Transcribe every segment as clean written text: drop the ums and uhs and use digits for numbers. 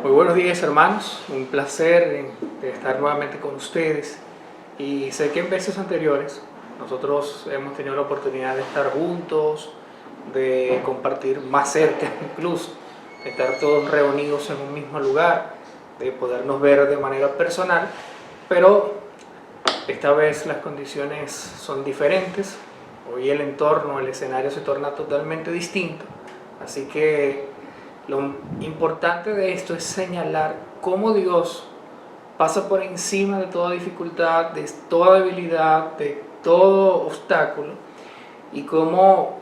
Muy buenos días, hermanos, un placer estar nuevamente con ustedes. Y sé que en veces anteriores nosotros hemos tenido la oportunidad de estar juntos, de compartir más cerca incluso, de estar todos reunidos en un mismo lugar, de podernos ver de manera personal, pero esta vez las condiciones son diferentes. Hoy el entorno, el escenario se torna totalmente distinto, así que lo importante de esto es señalar cómo Dios pasa por encima de toda dificultad, de toda debilidad, de todo obstáculo, y cómo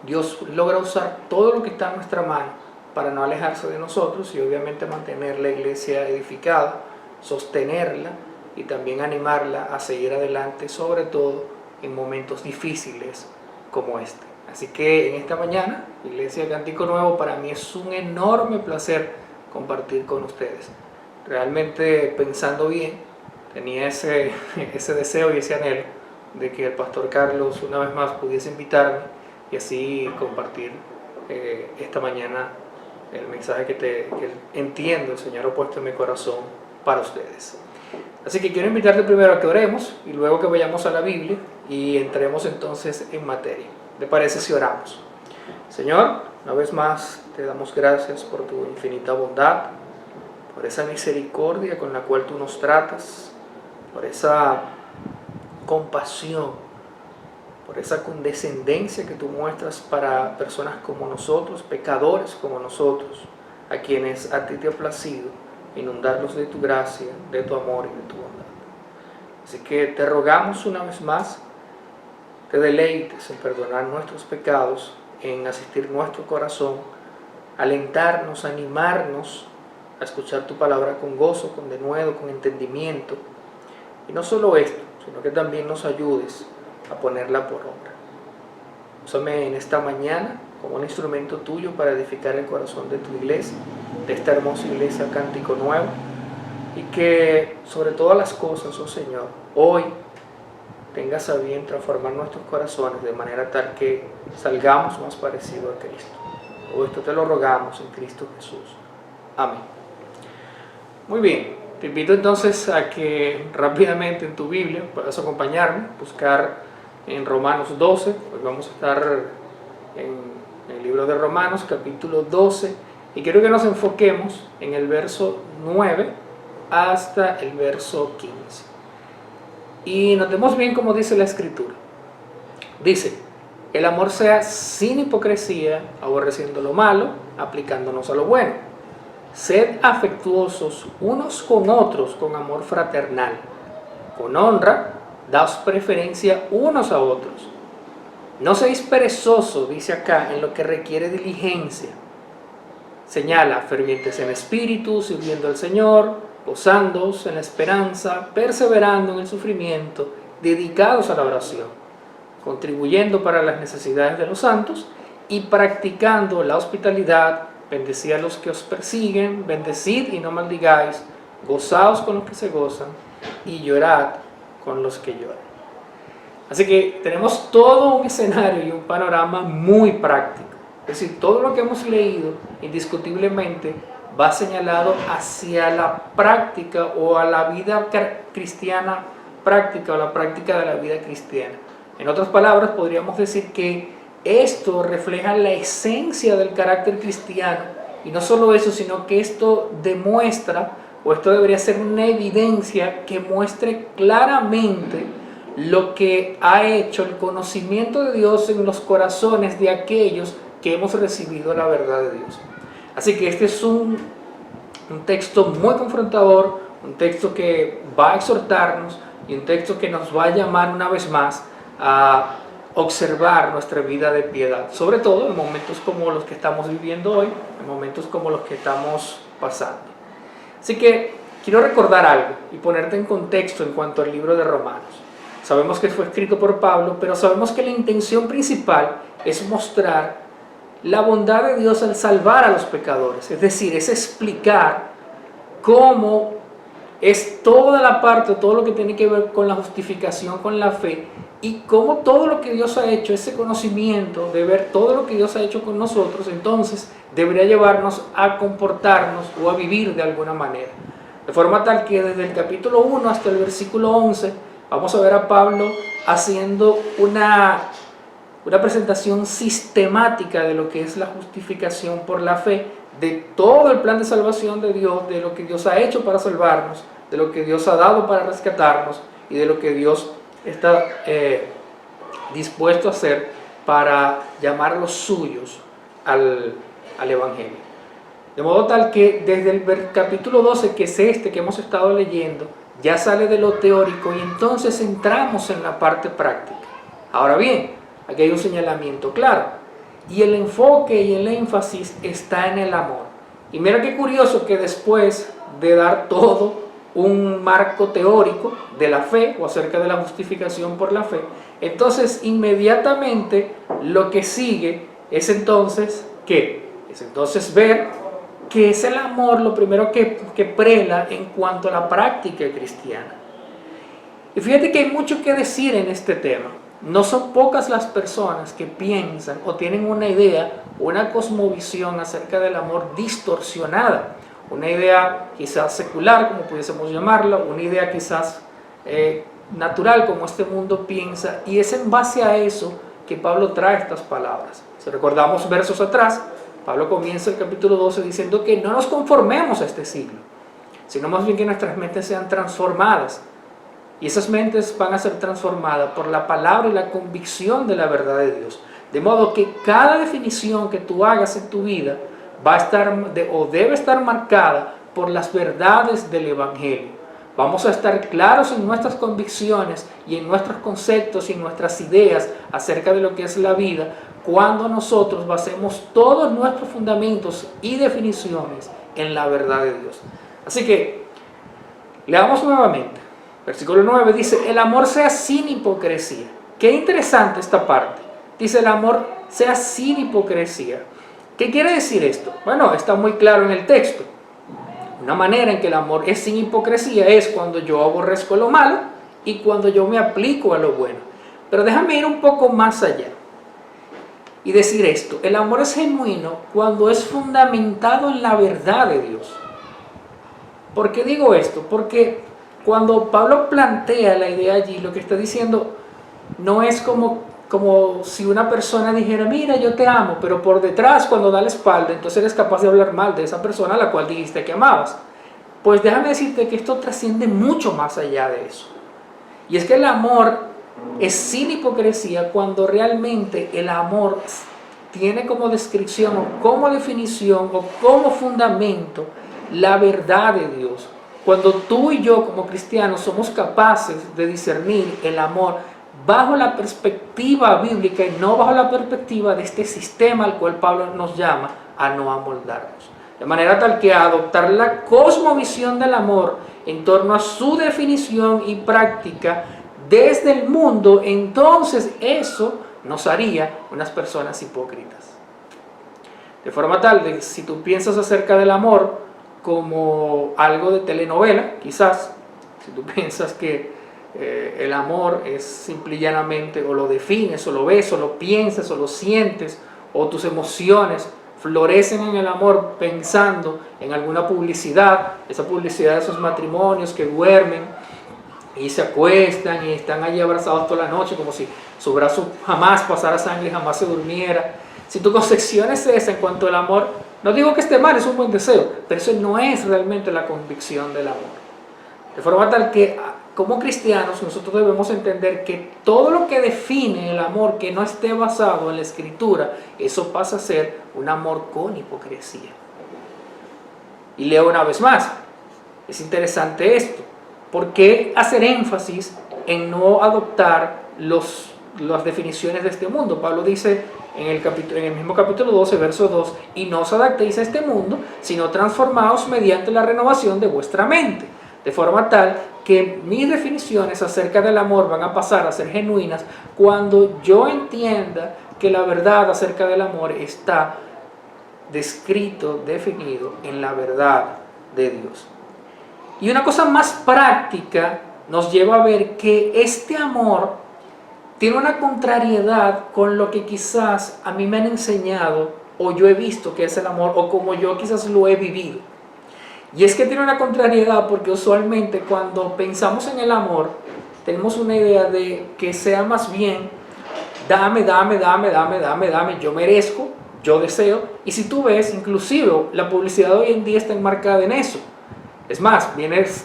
Dios logra usar todo lo que está en nuestra mano para no alejarse de nosotros y obviamente mantener la iglesia edificada, sostenerla y también animarla a seguir adelante, sobre todo en momentos difíciles como este. Así que en esta mañana, Iglesia Cántico Nuevo, para mí es un enorme placer compartir con ustedes. Realmente, pensando bien, tenía ese deseo y ese anhelo de que el pastor Carlos una vez más pudiese invitarme y así compartir esta mañana el mensaje que entiendo el Señor ha puesto en mi corazón para ustedes. Así que quiero invitarte primero a que oremos y luego que vayamos a la Biblia y entremos entonces en materia. ¿Te parece si oramos? Señor, una vez más te damos gracias por tu infinita bondad, por esa misericordia con la cual tú nos tratas, por esa compasión, por esa condescendencia que tú muestras para personas como nosotros, pecadores como nosotros, a quienes a ti te ha placido inundarlos de tu gracia, de tu amor y de tu bondad. Así que te rogamos una vez más, te deleites en perdonar nuestros pecados, en asistir nuestro corazón, alentarnos, animarnos a escuchar tu palabra con gozo, con denuedo, con entendimiento. Y no solo esto, sino que también nos ayudes a ponerla por obra. Úsame en esta mañana como un instrumento tuyo para edificar el corazón de tu iglesia, de esta hermosa iglesia Cántico Nuevo, y que sobre todas las cosas, oh Señor, hoy tengas a bien transformar nuestros corazones de manera tal que salgamos más parecidos a Cristo. Todo esto te lo rogamos en Cristo Jesús. Amén. Muy bien, te invito entonces a que rápidamente en tu Biblia puedas acompañarme, buscar en Romanos 12, pues vamos a estar en el libro de Romanos, capítulo 12, y quiero que nos enfoquemos en el verso 9 hasta el verso 15. Y notemos bien cómo dice la Escritura. Dice: el amor sea sin hipocresía, aborreciendo lo malo, aplicándonos a lo bueno. Sed afectuosos unos con otros con amor fraternal. Con honra, daos preferencia unos a otros. No seáis perezosos, dice acá, en lo que requiere diligencia. Señala: fervientes en espíritu, sirviendo al Señor, gozándoos en la esperanza, perseverando en el sufrimiento, dedicados a la oración, contribuyendo para las necesidades de los santos y practicando la hospitalidad. Bendecid a los que os persiguen, bendecid y no maldigáis, gozaos con los que se gozan y llorad con los que lloran. Así que tenemos todo un escenario y un panorama muy práctico. Es decir, todo lo que hemos leído indiscutiblemente va señalado hacia la práctica o a la vida cristiana práctica o la práctica de la vida cristiana. En otras palabras, podríamos decir que esto refleja la esencia del carácter cristiano, y no solo eso, sino que esto demuestra, o esto debería ser una evidencia que muestre claramente lo que ha hecho el conocimiento de Dios en los corazones de aquellos que hemos recibido la verdad de Dios. Así que este es un texto muy confrontador, un texto que va a exhortarnos y un texto que nos va a llamar una vez más a observar nuestra vida de piedad, sobre todo en momentos como los que estamos viviendo hoy, en momentos como los que estamos pasando. Así que quiero recordar algo y ponerte en contexto en cuanto al libro de Romanos. Sabemos que fue escrito por Pablo, pero sabemos que la intención principal es mostrar la bondad de Dios al salvar a los pecadores, es decir, es explicar cómo es toda la parte, todo lo que tiene que ver con la justificación, con la fe, y cómo todo lo que Dios ha hecho, ese conocimiento de ver todo lo que Dios ha hecho con nosotros, entonces debería llevarnos a comportarnos o a vivir de alguna manera. De forma tal que desde el capítulo 1 hasta el versículo 11, vamos a ver a Pablo haciendo una presentación sistemática de lo que es la justificación por la fe, de todo el plan de salvación de Dios, de lo que Dios ha hecho para salvarnos, de lo que Dios ha dado para rescatarnos y de lo que Dios está dispuesto a hacer para llamar a los suyos al Evangelio. De modo tal que desde el capítulo 12, que es este que hemos estado leyendo, ya sale de lo teórico y entonces entramos en la parte práctica. Ahora bien, aquí hay un señalamiento claro. Y el enfoque y el énfasis está en el amor. Y mira qué curioso que después de dar todo un marco teórico de la fe o acerca de la justificación por la fe, entonces inmediatamente lo que sigue es entonces ¿qué? Es entonces ver que es el amor lo primero que prela en cuanto a la práctica cristiana. Y fíjate que hay mucho que decir en este tema. No son pocas las personas que piensan o tienen una idea, una cosmovisión acerca del amor distorsionada. Una idea quizás secular, como pudiésemos llamarla, una idea quizás natural, como este mundo piensa, y es en base a eso que Pablo trae estas palabras. Si recordamos versos atrás, Pablo comienza el capítulo 12 diciendo que no nos conformemos a este siglo, sino más bien que nuestras mentes sean transformadas. Y esas mentes van a ser transformadas por la palabra y la convicción de la verdad de Dios. De modo que cada definición que tú hagas en tu vida va a estar o debe estar marcada por las verdades del Evangelio. Vamos a estar claros en nuestras convicciones y en nuestros conceptos y en nuestras ideas acerca de lo que es la vida cuando nosotros basemos todos nuestros fundamentos y definiciones en la verdad de Dios. Así que, leamos nuevamente. Versículo 9 dice, el amor sea sin hipocresía. Qué interesante esta parte. Dice, el amor sea sin hipocresía. ¿Qué quiere decir esto? Bueno, está muy claro en el texto. Una manera en que el amor es sin hipocresía es cuando yo aborrezco lo malo y cuando yo me aplico a lo bueno. Pero déjame ir un poco más allá y decir esto. El amor es genuino cuando es fundamentado en la verdad de Dios. ¿Por qué digo esto? Porque cuando Pablo plantea la idea allí, lo que está diciendo no es como si una persona dijera, mira, yo te amo, pero por detrás, cuando da la espalda, entonces eres capaz de hablar mal de esa persona a la cual dijiste que amabas. Pues déjame decirte que esto trasciende mucho más allá de eso. Y es que el amor es sin hipocresía cuando realmente el amor tiene como descripción o como definición o como fundamento la verdad de Dios. Cuando tú y yo como cristianos somos capaces de discernir el amor bajo la perspectiva bíblica y no bajo la perspectiva de este sistema al cual Pablo nos llama a no amoldarnos. De manera tal que adoptar la cosmovisión del amor en torno a su definición y práctica desde el mundo, entonces eso nos haría unas personas hipócritas. De forma tal que si tú piensas acerca del amor como algo de telenovela, quizás, si tú piensas que el amor es simple y llanamente, o lo defines, o lo ves, o lo piensas, o lo sientes, o tus emociones florecen en el amor pensando en alguna publicidad, esa publicidad de esos matrimonios que duermen y se acuestan y están allí abrazados toda la noche como si su brazo jamás pasara sangre y jamás se durmiera. Si tu concepción es esa en cuanto al amor, no digo que esté mal, es un buen deseo, pero eso no es realmente la convicción del amor. De forma tal que como cristianos nosotros debemos entender que todo lo que define el amor que no esté basado en la Escritura, eso pasa a ser un amor con hipocresía. Y leo una vez más, es interesante esto. ¿Por qué hacer énfasis en no adoptar las definiciones de este mundo? Pablo dice en el mismo capítulo 12, verso 2, y no os adaptéis a este mundo, sino transformaos mediante la renovación de vuestra mente, de forma tal que mis definiciones acerca del amor van a pasar a ser genuinas cuando yo entienda que la verdad acerca del amor está descrito, definido en la verdad de Dios. Y una cosa más práctica nos lleva a ver que este amor tiene una contrariedad con lo que quizás a mí me han enseñado o yo he visto que es el amor o como yo quizás lo he vivido. Y es que tiene una contrariedad porque usualmente cuando pensamos en el amor tenemos una idea de que sea más bien dame, dame, dame, dame, dame, dame, yo merezco, yo deseo. Y si tú ves, inclusive la publicidad hoy en día está enmarcada en eso. Es más,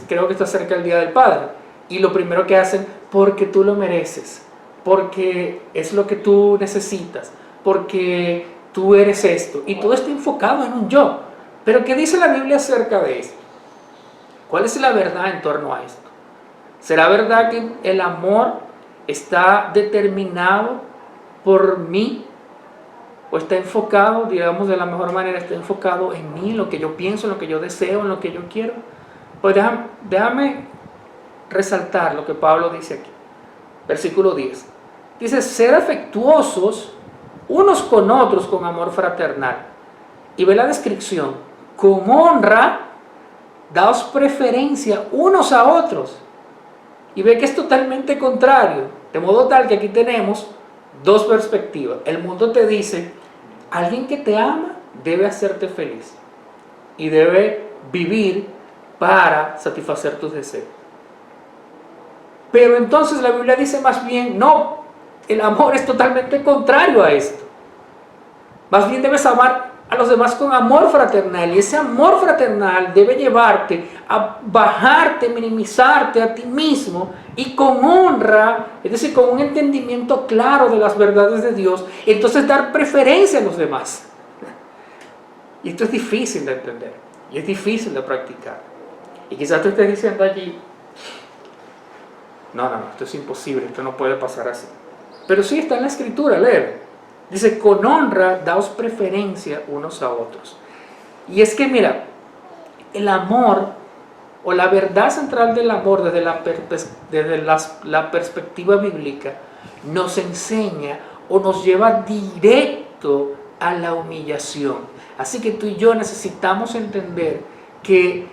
creo que está cerca el Día del Padre y lo primero que hacen, porque tú lo mereces, porque es lo que tú necesitas, porque tú eres esto, y todo está enfocado en un yo. Pero ¿qué dice la Biblia acerca de esto? ¿Cuál es la verdad en torno a esto? ¿Será verdad que el amor está determinado por mí? ¿O está enfocado, digamos de la mejor manera, está enfocado en mí, en lo que yo pienso, en lo que yo deseo, en lo que yo quiero? Pues déjame resaltar lo que Pablo dice aquí. Versículo 10. Dice, sed afectuosos unos con otros con amor fraternal. Y ve la descripción. Con honra, daos preferencia unos a otros. Y ve que es totalmente contrario. De modo tal que aquí tenemos dos perspectivas. El mundo te dice, alguien que te ama debe hacerte feliz. Y debe vivir para satisfacer tus deseos. Pero entonces la Biblia dice más bien, no, el amor es totalmente contrario a esto. Más bien debes amar a los demás con amor fraternal, y ese amor fraternal debe llevarte a bajarte, minimizarte a ti mismo, y con honra, es decir, con un entendimiento claro de las verdades de Dios, entonces dar preferencia a los demás. Y esto es difícil de entender, y es difícil de practicar. Y quizás tú estés diciendo allí, no, esto es imposible, esto no puede pasar así. Pero sí está en la Escritura, léelo. Dice, con honra daos preferencia unos a otros. Y es que mira, el amor, o la verdad central del amor desde la perspectiva bíblica, nos enseña o nos lleva directo a la humillación. Así que tú y yo necesitamos entender que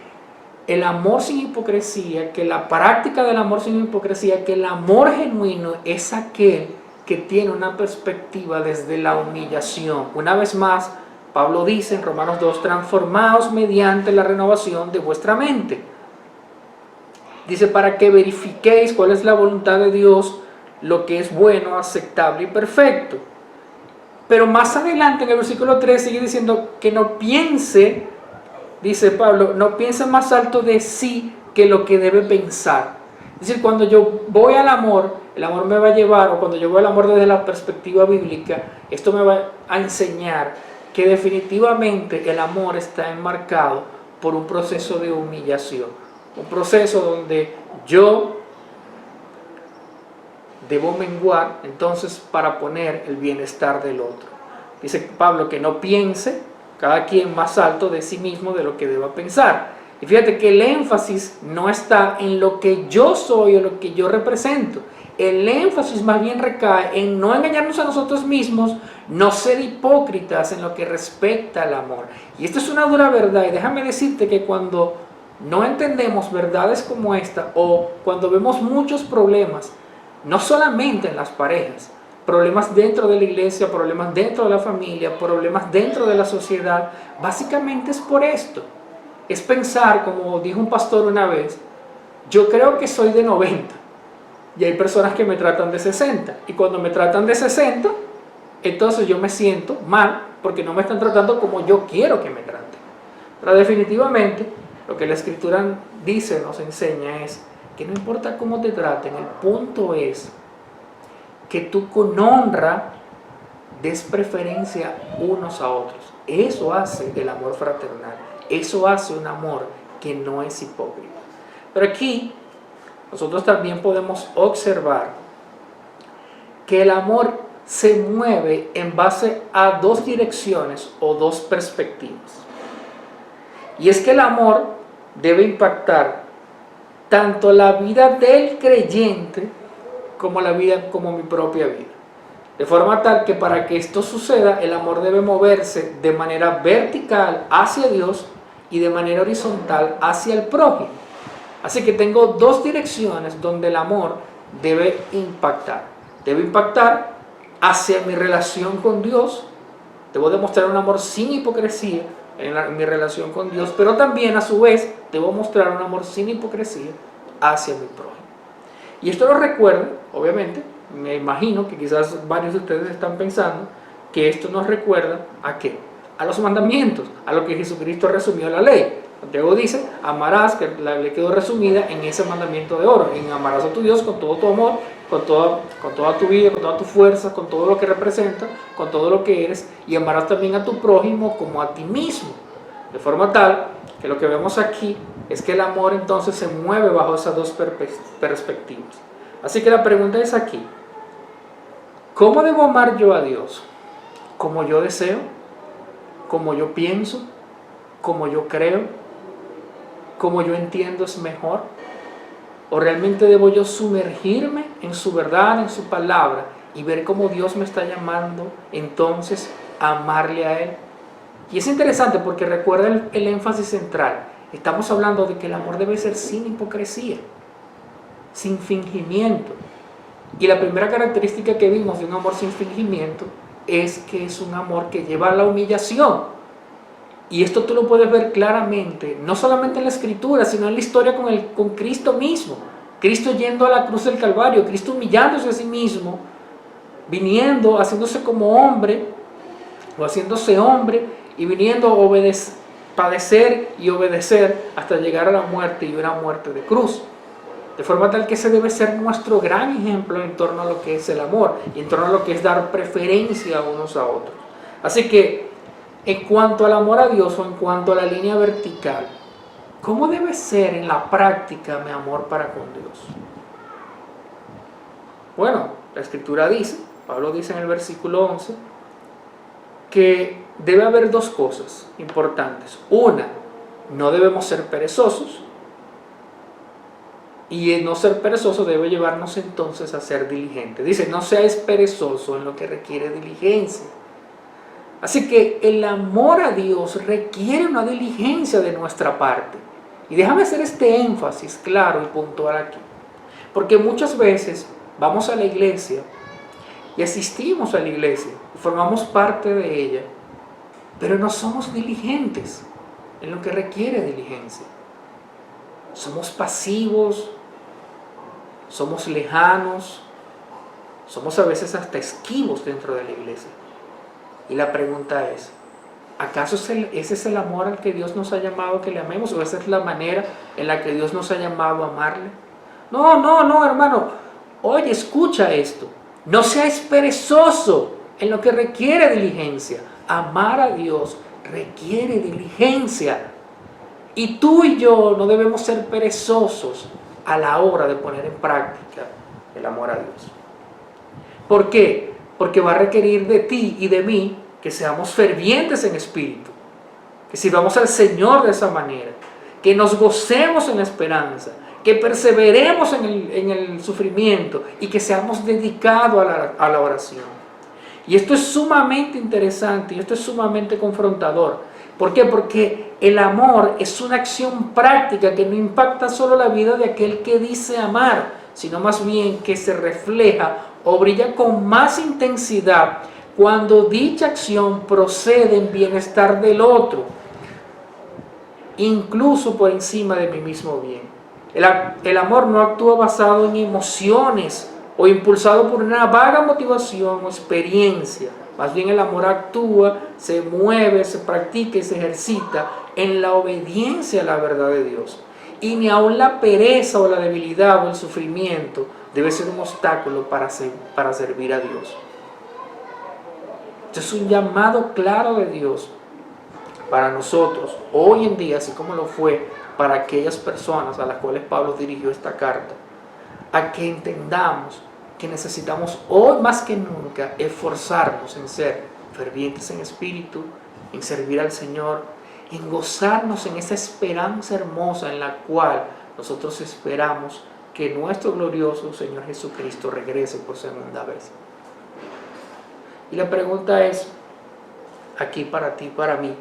el amor sin hipocresía, que la práctica del amor sin hipocresía, que el amor genuino es aquel que tiene una perspectiva desde la humillación. Una vez más, Pablo dice en Romanos 2, transformaos mediante la renovación de vuestra mente. Dice, para que verifiquéis cuál es la voluntad de Dios, lo que es bueno, aceptable y perfecto. Pero más adelante en el versículo 3 sigue diciendo que no piense, dice Pablo, no piense más alto de sí que lo que debe pensar. Es decir, cuando yo voy al amor, el amor me va a llevar, o cuando yo voy al amor desde la perspectiva bíblica, esto me va a enseñar que definitivamente el amor está enmarcado por un proceso de humillación. Un proceso donde yo debo menguar entonces para poner el bienestar del otro. Dice Pablo que no piense cada quien más alto de sí mismo de lo que deba pensar. Y fíjate que el énfasis no está en lo que yo soy o lo que yo represento. El énfasis más bien recae en no engañarnos a nosotros mismos, no ser hipócritas en lo que respecta al amor. Y esto es una dura verdad, y déjame decirte que cuando no entendemos verdades como esta, o cuando vemos muchos problemas, no solamente en las parejas, problemas dentro de la iglesia, problemas dentro de la familia, problemas dentro de la sociedad, básicamente es por esto. Es pensar, como dijo un pastor una vez, yo creo que soy de 90 y hay personas que me tratan de 60, y cuando me tratan de 60, entonces yo me siento mal porque no me están tratando como yo quiero que me traten. Pero definitivamente lo que la Escritura dice, nos enseña es que no importa cómo te traten, el punto es que tú con honra des preferencia unos a otros. Eso hace el amor fraternal. Eso hace un amor que no es hipócrita. Pero aquí nosotros también podemos observar que el amor se mueve en base a dos direcciones o dos perspectivas. Y es que el amor debe impactar tanto la vida del creyente como mi propia vida. De forma tal que para que esto suceda, el amor debe moverse de manera vertical hacia Dios y de manera horizontal hacia el prójimo. Así que tengo dos direcciones donde el amor debe impactar. Debe impactar hacia mi relación con Dios. Debo demostrar un amor sin hipocresía en mi relación con Dios, pero también a su vez debo mostrar un amor sin hipocresía hacia mi prójimo. Y esto lo recuerda, obviamente, me imagino que quizás varios de ustedes están pensando que esto nos recuerda ¿a qué? A los mandamientos, a lo que Jesucristo resumió en la ley. Santiago dice, amarás, que la ley quedó resumida en ese mandamiento de oro, en amarás a tu Dios con todo tu amor, con toda tu vida, con toda tu fuerza, con todo lo que representa, con todo lo que eres, y amarás también a tu prójimo como a ti mismo. De forma tal que lo que vemos aquí es que el amor entonces se mueve bajo esas dos perspectivas. Así que la pregunta es aquí, ¿cómo debo amar yo a Dios? ¿Como yo deseo? ¿Como yo pienso? ¿Como yo creo? ¿Como yo entiendo es mejor? ¿O realmente debo yo sumergirme en su verdad, en su palabra y ver cómo Dios me está llamando entonces a amarle a Él? Y es interesante porque recuerda el énfasis central. Estamos hablando de que el amor debe ser sin hipocresía, sin fingimiento. Y la primera característica que vimos de un amor sin fingimiento es que es un amor que lleva a la humillación. Y esto tú lo puedes ver claramente, no solamente en la Escritura, sino en la historia con Cristo mismo. Cristo yendo a la cruz del Calvario, Cristo humillándose a sí mismo, viniendo, haciéndose como hombre, o haciéndose hombre, y viniendo a padecer y obedecer hasta llegar a la muerte, y una muerte de cruz. De forma tal que ese debe ser nuestro gran ejemplo en torno a lo que es el amor, y en torno a lo que es dar preferencia unos a otros. Así que, en cuanto al amor a Dios o en cuanto a la línea vertical, ¿cómo debe ser en la práctica mi amor para con Dios? Bueno, la Escritura dice, Pablo dice en el versículo 11, que debe haber dos cosas importantes. Una, no debemos ser perezosos, y el no ser perezoso debe llevarnos entonces a ser diligentes. Dice, no seáis perezoso en lo que requiere diligencia. Así que el amor a Dios requiere una diligencia de nuestra parte. Y déjame hacer este énfasis claro y puntual aquí. Porque muchas veces vamos a la iglesia y asistimos a la iglesia y formamos parte de ella, pero no somos diligentes en lo que requiere diligencia. Somos pasivos, somos lejanos, somos a veces hasta esquivos dentro de la iglesia. Y la pregunta es, ¿acaso ese es el amor al que Dios nos ha llamado que le amemos? ¿O esa es la manera en la que Dios nos ha llamado a amarle? No, hermano. Oye, escucha esto. No seas perezoso en lo que requiere diligencia. Amar a Dios requiere diligencia. Y tú y yo no debemos ser perezosos a la hora de poner en práctica el amor a Dios. ¿Por qué? Porque va a requerir de ti y de mí que seamos fervientes en espíritu, que sirvamos al Señor de esa manera, que nos gocemos en la esperanza, que perseveremos en el sufrimiento y que seamos dedicados a la oración. Y esto es sumamente interesante y esto es sumamente confrontador. ¿Por qué? Porque el amor es una acción práctica que no impacta solo la vida de aquel que dice amar, sino más bien que se refleja o brilla con más intensidad cuando dicha acción procede en bienestar del otro, incluso por encima de mi mismo bien. El amor no actúa basado en emociones o impulsado por una vaga motivación o experiencia. Más bien el amor actúa, se mueve, se practica y se ejercita en la obediencia a la verdad de Dios. Y ni aun la pereza o la debilidad o el sufrimiento debe ser un obstáculo para servir a Dios. Esto es un llamado claro de Dios para nosotros hoy en día, así como lo fue para aquellas personas a las cuales Pablo dirigió esta carta, a que entendamos que necesitamos hoy más que nunca esforzarnos en ser fervientes en espíritu, en servir al Señor, en gozarnos en esa esperanza hermosa en la cual nosotros esperamos que nuestro glorioso Señor Jesucristo regrese por segunda vez. Y la pregunta es, aquí para ti, para mí,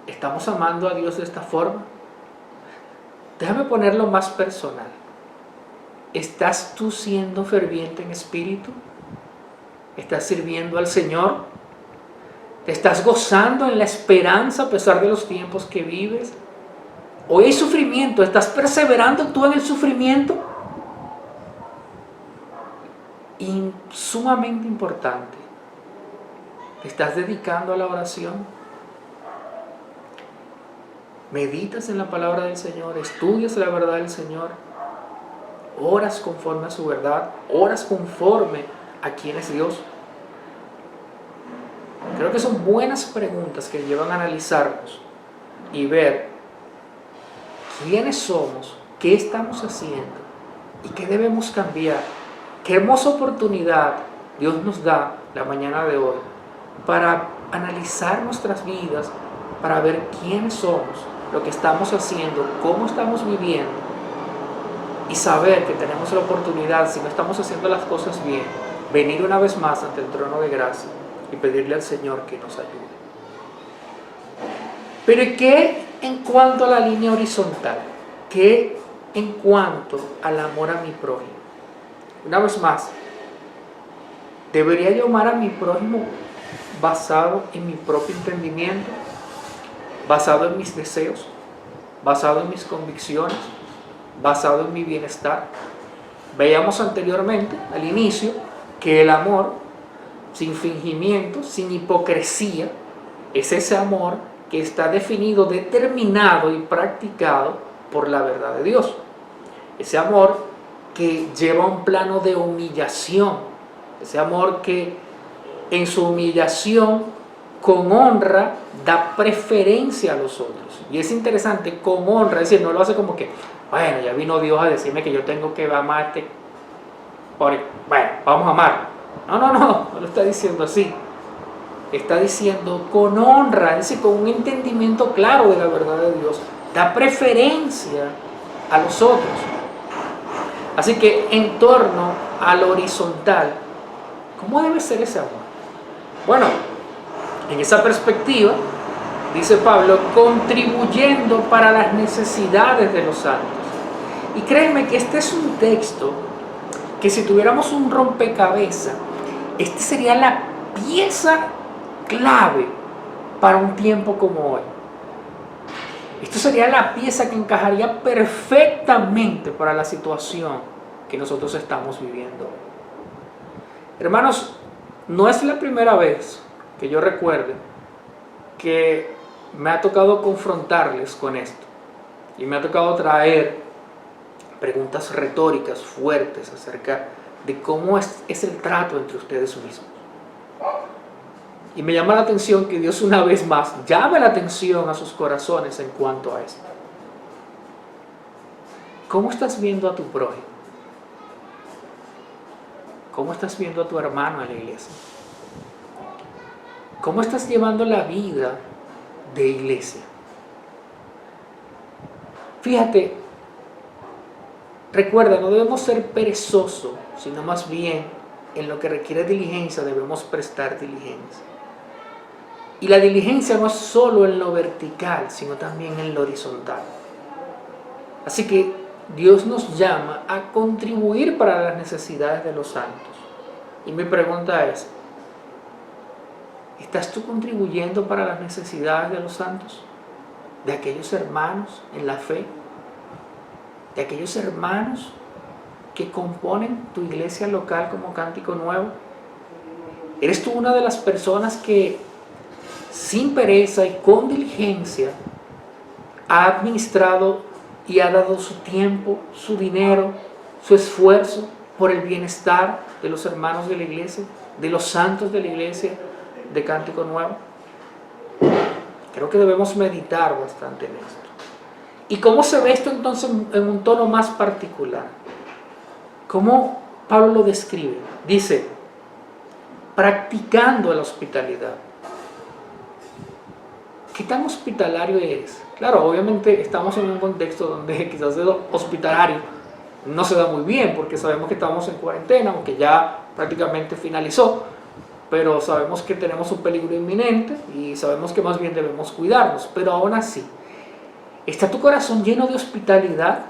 ¿estamos amando a Dios de esta forma? déjame ponerlo más personal. ¿Estás tú siendo ferviente en espíritu? ¿Estás sirviendo al Señor? ¿Te estás gozando en la esperanza a pesar de los tiempos que vives? ¿Hoy hay sufrimiento? ¿Estás perseverando tú en el sufrimiento? Y sumamente importante, ¿te estás dedicando a la oración? ¿Meditas en la palabra del Señor? ¿Estudias la verdad del Señor? ¿Oras conforme a su verdad? ¿Oras conforme a quién es Dios? Creo que son buenas preguntas que llevan a analizarnos y ver quiénes somos, qué estamos haciendo y qué debemos cambiar. Qué hermosa oportunidad Dios nos da la mañana de hoy para analizar nuestras vidas, para ver quiénes somos, lo que estamos haciendo, cómo estamos viviendo y saber que tenemos la oportunidad, si no estamos haciendo las cosas bien, venir una vez más ante el trono de gracia y pedirle al Señor que nos ayude. Pero ¿qué en cuanto a la línea horizontal? ¿Qué en cuanto al amor a mi prójimo? Una vez más, ¿debería yo amar a mi prójimo basado en mi propio entendimiento? ¿Basado en mis deseos? ¿Basado en mis convicciones? ¿Basado en mi bienestar? Veíamos anteriormente, al inicio, que el amor, sin fingimiento, sin hipocresía, es ese amor que está definido, determinado y practicado por la verdad de Dios. Ese amor que lleva un plano de humillación, ese amor que en su humillación con honra da preferencia a los otros. Y es interesante, con honra, es decir, no lo hace como que, bueno, ya vino Dios a decirme que yo tengo que amar a este, bueno, vamos a amar. No lo está diciendo así. Está diciendo con honra, es decir, con un entendimiento claro de la verdad de Dios, da preferencia a los otros. Así que en torno al horizontal, ¿cómo debe ser ese amor? Bueno, en esa perspectiva, dice Pablo, contribuyendo para las necesidades de los santos. Y créanme que este es un texto que si tuviéramos un rompecabezas, este sería la pieza clave para un tiempo como hoy. Esto sería la pieza que encajaría perfectamente para la situación que nosotros estamos viviendo. Hermanos, no es la primera vez que yo recuerde que me ha tocado confrontarles con esto. Y me ha tocado traer preguntas retóricas fuertes acerca de cómo es el trato entre ustedes mismos. Y me llama la atención que Dios una vez más llame la atención a sus corazones en cuanto a esto. ¿Cómo estás viendo a tu prójimo? ¿Cómo estás viendo a tu hermano en la iglesia? ¿Cómo estás llevando la vida de iglesia? Fíjate, recuerda, no debemos ser perezosos, sino más bien en lo que requiere diligencia debemos prestar diligencia. Y la diligencia no es solo en lo vertical, sino también en lo horizontal. Así que Dios nos llama a contribuir para las necesidades de los santos. Y mi pregunta es, ¿estás tú contribuyendo para las necesidades de los santos? ¿De aquellos hermanos en la fe? ¿De aquellos hermanos que componen tu iglesia local como Cántico Nuevo? ¿Eres tú una de las personas que sin pereza y con diligencia ha administrado y ha dado su tiempo, su dinero, su esfuerzo por el bienestar de los hermanos de la iglesia, de los santos de la iglesia de Cántico Nuevo? Creo que debemos meditar bastante en esto. ¿Y cómo se ve esto entonces en un tono más particular? ¿Cómo Pablo lo describe? Dice, practicando la hospitalidad. ¿Qué tan hospitalario eres? Claro, obviamente estamos en un contexto donde quizás el hospitalario no se da muy bien, porque sabemos que estamos en cuarentena, aunque ya prácticamente finalizó, pero sabemos que tenemos un peligro inminente y sabemos que más bien debemos cuidarnos, pero aún así, ¿Está tu corazón lleno de hospitalidad?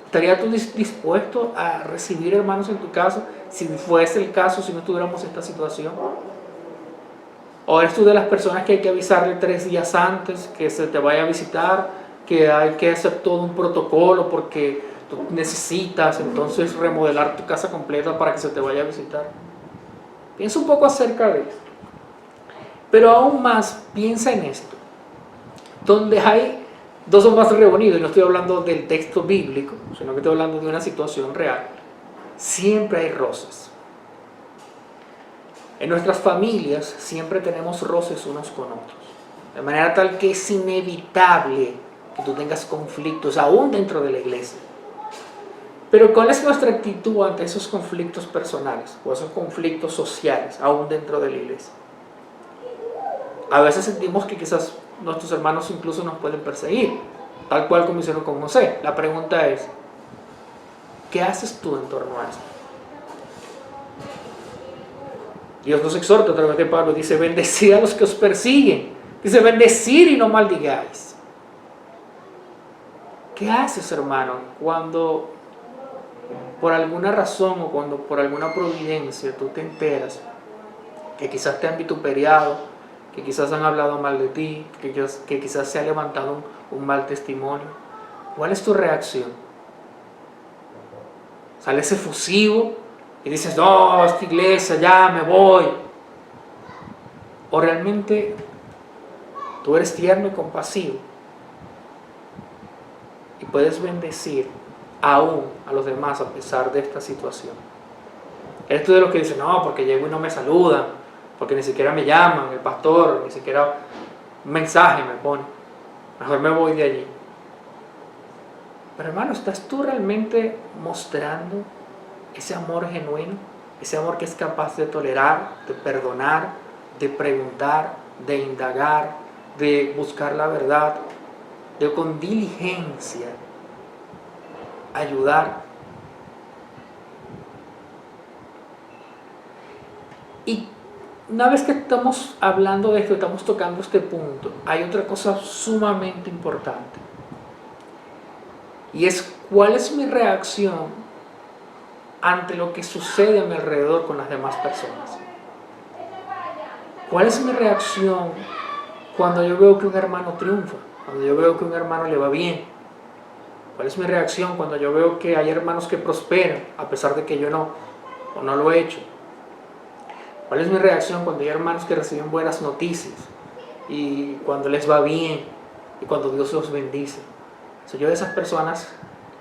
¿Estarías tú dispuesto a recibir hermanos en tu casa si fuese el caso, si no tuviéramos esta situación? ¿O eres tú de las personas que hay que avisarle 3 días antes que se te vaya a visitar, que hay que hacer todo un protocolo porque tú necesitas entonces remodelar tu casa completa para que se te vaya a visitar? Piensa un poco acerca de esto. Pero aún más, piensa en esto. Donde hay 2 o más reunidos, y no estoy hablando del texto bíblico, sino que estoy hablando de una situación real, siempre hay roces. En nuestras familias siempre tenemos roces unos con otros, de manera tal que es inevitable que tú tengas conflictos aún dentro de la iglesia. Pero ¿cuál es nuestra actitud ante esos conflictos personales o esos conflictos sociales aún dentro de la iglesia? A veces sentimos que quizás nuestros hermanos incluso nos pueden perseguir, tal cual como hicieron con José. La pregunta es, ¿qué haces tú en torno a esto? Dios nos exhorta a través de Pablo, dice, bendecid a los que os persiguen. Dice, bendecid y no maldigáis. ¿Qué haces, hermano, cuando por alguna razón o cuando por alguna providencia tú te enteras que quizás te han vituperiado, que quizás han hablado mal de ti, que quizás se ha levantado un mal testimonio? ¿Cuál es tu reacción? ¿Sales efusivo y dices, no, esta iglesia, ya me voy? ¿O realmente tú eres tierno y compasivo y puedes bendecir aún a los demás a pesar de esta situación? Eres tú de los que dicen, no, porque llego y no me saludan, porque ni siquiera me llaman, el pastor, ni siquiera un mensaje me pone, mejor me voy de allí. Pero hermano, ¿estás tú realmente mostrando ese amor genuino? Ese amor que es capaz de tolerar, de perdonar, de preguntar, de indagar, de buscar la verdad, de con diligencia ayudar. Y una vez que estamos hablando de esto, estamos tocando este punto, hay otra cosa sumamente importante. Y es, ¿cuál es mi reacción ante lo que sucede a mi alrededor con las demás personas? ¿Cuál es mi reacción cuando yo veo que un hermano triunfa? Cuando yo veo que a un hermano le va bien. ¿Cuál es mi reacción cuando yo veo que hay hermanos que prosperan a pesar de que yo no lo he hecho? ¿Cuál es mi reacción cuando hay hermanos que reciben buenas noticias y cuando les va bien y cuando Dios los bendice? Soy yo de esas personas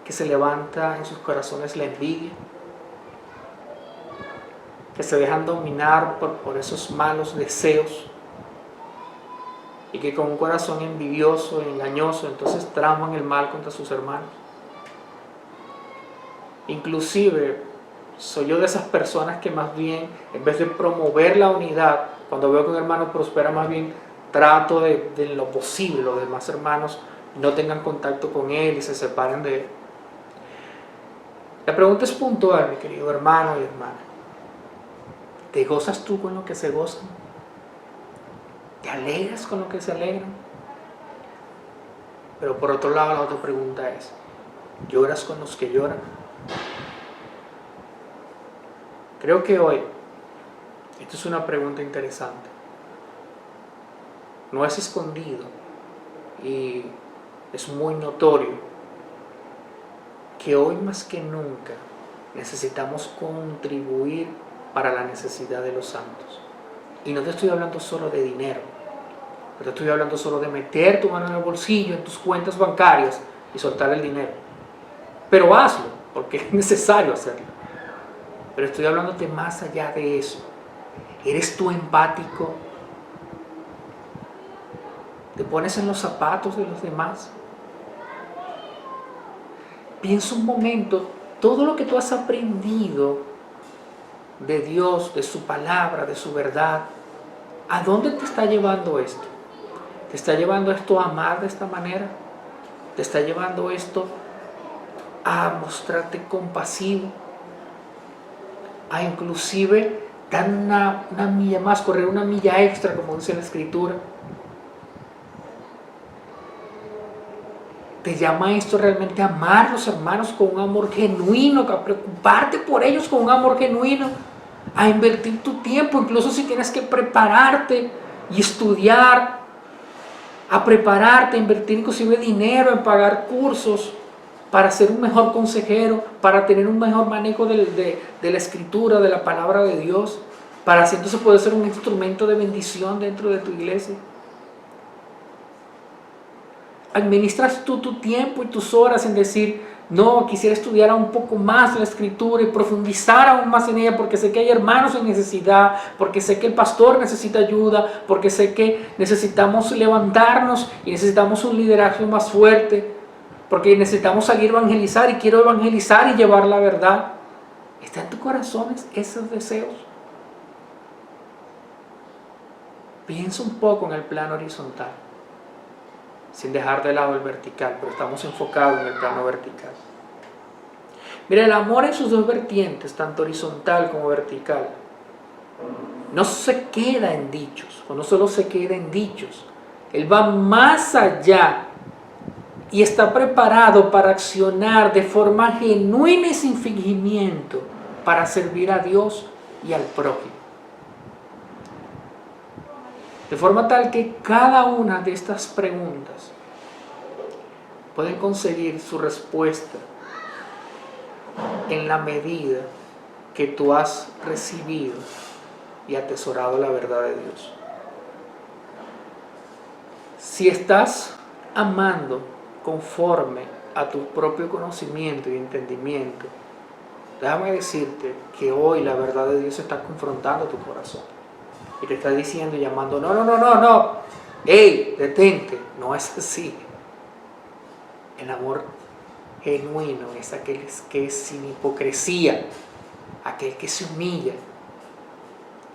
que se levanta en sus corazones la envidia, que se dejan dominar por esos malos deseos y que con un corazón envidioso e engañoso entonces traman el mal contra sus hermanos. Inclusive soy yo de esas personas que más bien, en vez de promover la unidad, cuando veo que un hermano prospera, más bien trato de lo posible los demás hermanos no tengan contacto con él y se separen de él. La pregunta es puntual, mi querido hermano y hermana. ¿Te gozas tú con lo que se gozan? ¿Te alegras con lo que se alegran? Pero por otro lado, la otra pregunta es, ¿lloras con los que lloran? Creo que hoy, esto es una pregunta interesante. No es escondido y es muy notorio que hoy más que nunca necesitamos contribuir para la necesidad de los santos. Y no te estoy hablando solo de dinero, no te estoy hablando solo de meter tu mano en el bolsillo, en tus cuentas bancarias y soltar el dinero. Pero hazlo, porque es necesario hacerlo. Pero estoy hablándote más allá de eso. ¿Eres tú empático? ¿Te pones en los zapatos de los demás? Piensa un momento, todo lo que tú has aprendido de Dios, de su palabra, de su verdad, ¿a dónde te está llevando esto? ¿Te está llevando esto a amar de esta manera? ¿Te está llevando esto a mostrarte compasivo? A inclusive dar una milla más, correr una milla extra, como dice la Escritura. Te llama esto realmente a amar a los hermanos con un amor genuino, a preocuparte por ellos con un amor genuino, a invertir tu tiempo, incluso si tienes que prepararte y estudiar, a prepararte, a invertir inclusive dinero en pagar cursos para ser un mejor consejero, para tener un mejor manejo de la escritura, de la palabra de Dios, para así entonces poder ser un instrumento de bendición dentro de tu iglesia. Administras tú tu tiempo y tus horas en decir, no, quisiera estudiar un poco más la escritura y profundizar aún más en ella, porque sé que hay hermanos en necesidad, porque sé que el pastor necesita ayuda, porque sé que necesitamos levantarnos y necesitamos un liderazgo más fuerte, porque necesitamos salir a evangelizar y quiero evangelizar y llevar la verdad. ¿Está en tu corazón esos deseos? Piensa un poco en el plano horizontal, sin dejar de lado el vertical, pero estamos enfocados en el plano vertical. Mira, el amor en sus dos vertientes, tanto horizontal como vertical, no se queda en dichos, o no solo se queda en dichos, él va más allá y está preparado para accionar de forma genuina y sin fingimiento para servir a Dios y al prójimo. De forma tal que cada una de estas preguntas pueden conseguir su respuesta en la medida que tú has recibido y atesorado la verdad de Dios. Si estás amando conforme a tu propio conocimiento y entendimiento, déjame decirte que hoy la verdad de Dios está confrontando tu corazón. Y te está diciendo y llamando, no, ¡ey, detente! No es así. El amor genuino es aquel que es sin hipocresía, aquel que se humilla,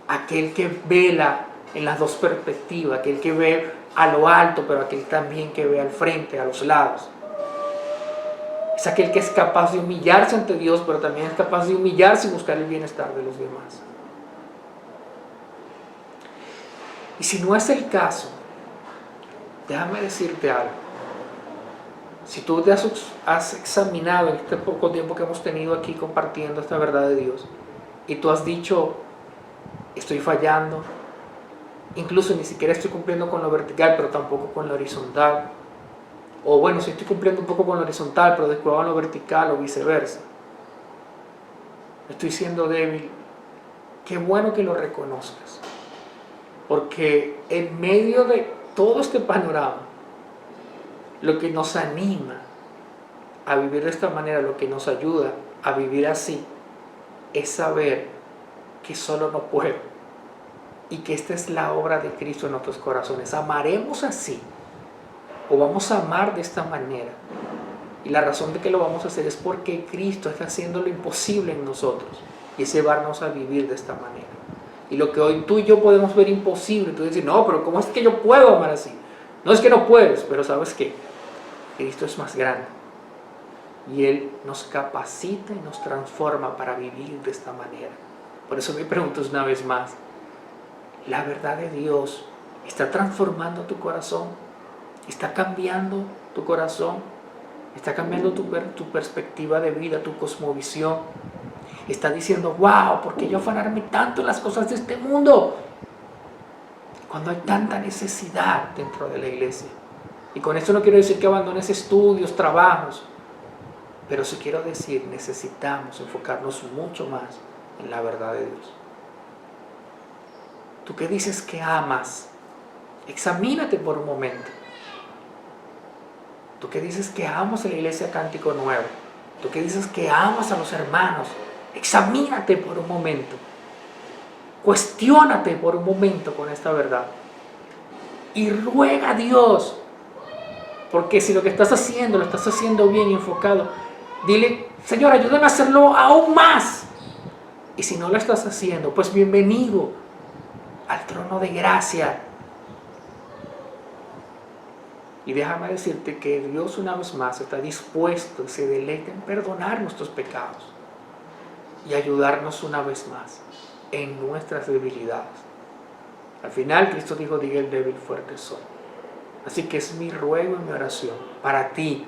aquel que vela en las dos perspectivas, aquel que ve a lo alto, pero aquel también que ve al frente, a los lados. Es aquel que es capaz de humillarse ante Dios, pero también es capaz de humillarse y buscar el bienestar de los demás. Y si no es el caso, déjame decirte algo. Si tú te has examinado en este poco tiempo que hemos tenido aquí compartiendo esta verdad de Dios, y tú has dicho, estoy fallando, incluso ni siquiera estoy cumpliendo con lo vertical, pero tampoco con lo horizontal, o bueno, sí estoy cumpliendo un poco con lo horizontal, pero descuidado en lo vertical o viceversa, estoy siendo débil, qué bueno que lo reconozcas. Porque en medio de todo este panorama, lo que nos anima a vivir de esta manera, lo que nos ayuda a vivir así, es saber que solo no puedo y que esta es la obra de Cristo en nuestros corazones. Amaremos así o vamos a amar de esta manera. Y la razón de que lo vamos a hacer es porque Cristo está haciendo lo imposible en nosotros y es llevarnos a vivir de esta manera. Y lo que hoy tú y yo podemos ver imposible, tú dices, no, pero ¿cómo es que yo puedo amar así? No es que no puedes, pero ¿sabes qué? Cristo es más grande. Y Él nos capacita y nos transforma para vivir de esta manera. Por eso me pregunto una vez más, ¿la verdad de Dios está transformando tu corazón? ¿Está cambiando tu corazón? ¿Está cambiando tu perspectiva de vida, tu cosmovisión? Está diciendo, wow, ¿por qué yo afanarme tanto en las cosas de este mundo? Cuando hay tanta necesidad dentro de la iglesia. Y con esto no quiero decir que abandones estudios, trabajos, pero sí quiero decir, necesitamos enfocarnos mucho más en la verdad de Dios. Tú que dices que amas, examínate por un momento. Tú que dices que amas a la iglesia Cántico Nuevo, tú que dices que amas a los hermanos, examínate por un momento, cuestiónate por un momento con esta verdad y ruega a Dios, porque si lo que estás haciendo, lo estás haciendo bien y enfocado, dile, Señor, ayúdame a hacerlo aún más. Y si no lo estás haciendo, pues bienvenido al trono de gracia. Y déjame decirte que Dios una vez más está dispuesto y se deleita en perdonar nuestros pecados y ayudarnos una vez más en nuestras debilidades. Al final Cristo dijo, diga el débil, fuerte soy. Así que es mi ruego y mi oración para ti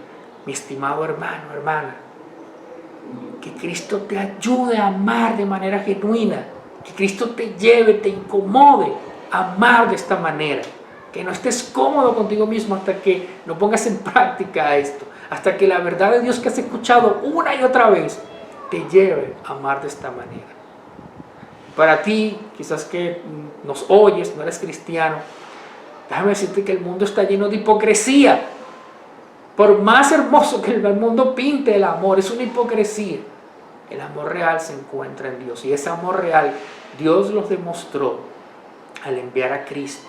mi estimado hermano, hermana, que Cristo te ayude a amar de manera genuina, que Cristo te lleve, te incomode a amar de esta manera, que no estés cómodo contigo mismo hasta que no pongas en práctica esto, hasta que la verdad de Dios que has escuchado una y otra vez te lleve a amar de esta manera. Para ti, quizás que nos oyes, no eres cristiano, déjame decirte que el mundo está lleno de hipocresía. Por más hermoso que el mundo pinte el amor, es una hipocresía. El amor real se encuentra en Dios, y ese amor real Dios los demostró al enviar a Cristo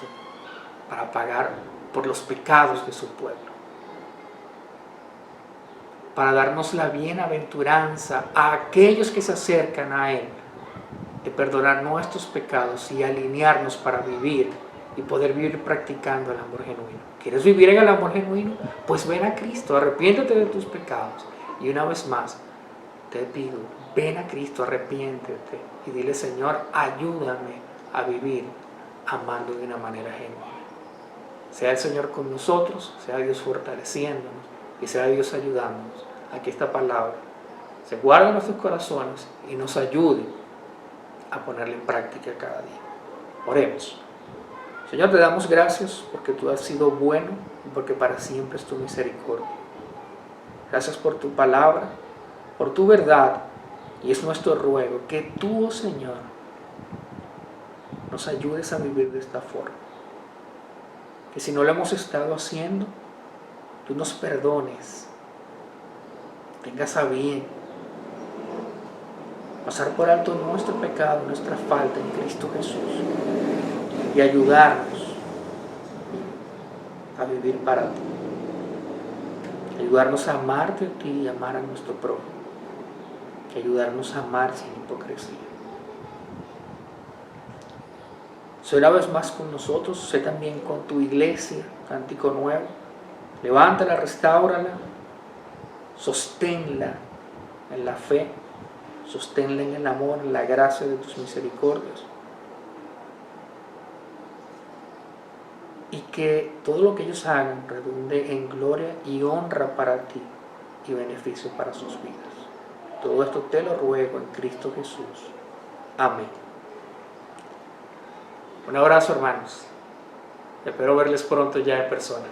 para pagar por los pecados de su pueblo, para darnos la bienaventuranza a aquellos que se acercan a Él, de perdonar nuestros pecados y alinearnos para vivir y poder vivir practicando el amor genuino. ¿Quieres vivir en el amor genuino? Pues ven a Cristo, arrepiéntete de tus pecados. Y una vez más, te pido, ven a Cristo, arrepiéntete y dile: Señor, ayúdame a vivir amando de una manera genuina. Sea el Señor con nosotros, sea Dios fortaleciéndonos y sea Dios ayudándonos a que esta palabra se guarde en nuestros corazones y nos ayude a ponerla en práctica cada día. Oremos. Señor, te damos gracias porque tú has sido bueno y porque para siempre es tu misericordia. Gracias por tu palabra, por tu verdad, y es nuestro ruego que tú, oh Señor, nos ayudes a vivir de esta forma. Que si no lo hemos estado haciendo, tú nos perdones, tengas a bien pasar por alto nuestro pecado, nuestra falta en Cristo Jesús, y ayudarnos a vivir para ti, ayudarnos a amarte a ti y amar a nuestro prójimo, ayudarnos a amar sin hipocresía. Sé una vez más con nosotros, sé también con tu iglesia, Cántico Nuevo. Levántala, restáurala, sosténla en la fe, sosténla en el amor, en la gracia de tus misericordias. Y que todo lo que ellos hagan redunde en gloria y honra para ti y beneficio para sus vidas. Todo esto te lo ruego en Cristo Jesús. Amén. Un abrazo, hermanos. Espero verles pronto ya en persona.